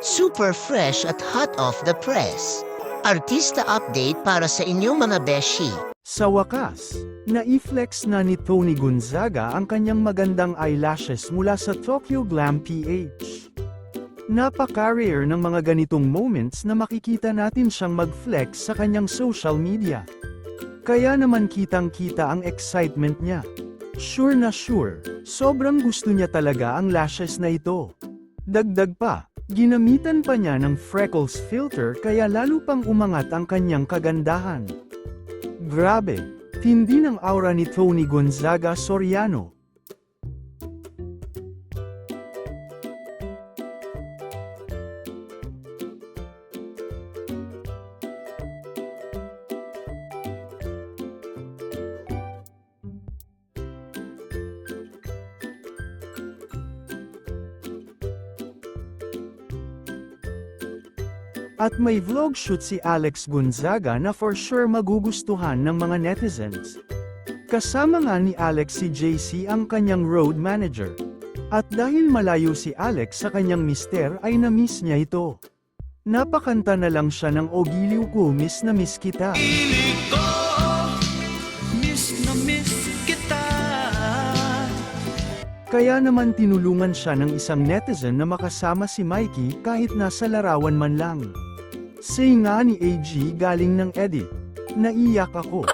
Super fresh at hot off the press. Artista update para sa inyong mga beshi. Sa wakas, na-i-flex na ni Tony Gonzaga ang kanyang magandang eyelashes mula sa Tokyo Glam PH. Napaka-rare ng mga ganitong moments na makikita natin siyang mag-flex sa kanyang social media. Kaya naman kitang-kita ang excitement niya. Sure na sure, sobrang gusto niya talaga ang lashes na ito. Dagdag pa, ginamitan pa niya ng freckles filter kaya lalo pang umangat ang kanyang kagandahan. Grabe, tindi ng aura ni Tony Gonzaga Soriano. At may vlog shoot si Alex Gonzaga na for sure magugustuhan ng mga netizens. Kasama nga ni Alex si JC ang kanyang road manager. At dahil malayo si Alex sa kanyang mister ay na-miss niya ito. Napakanta na lang siya ng "O Giliw Ko, Miss na Miss Kita". Miss na miss kita. Kaya naman tinulungan siya ng isang netizen na makasama si Mikey kahit nasa larawan man lang. Say nga ni AG galing ng edit, "Naiyak ako."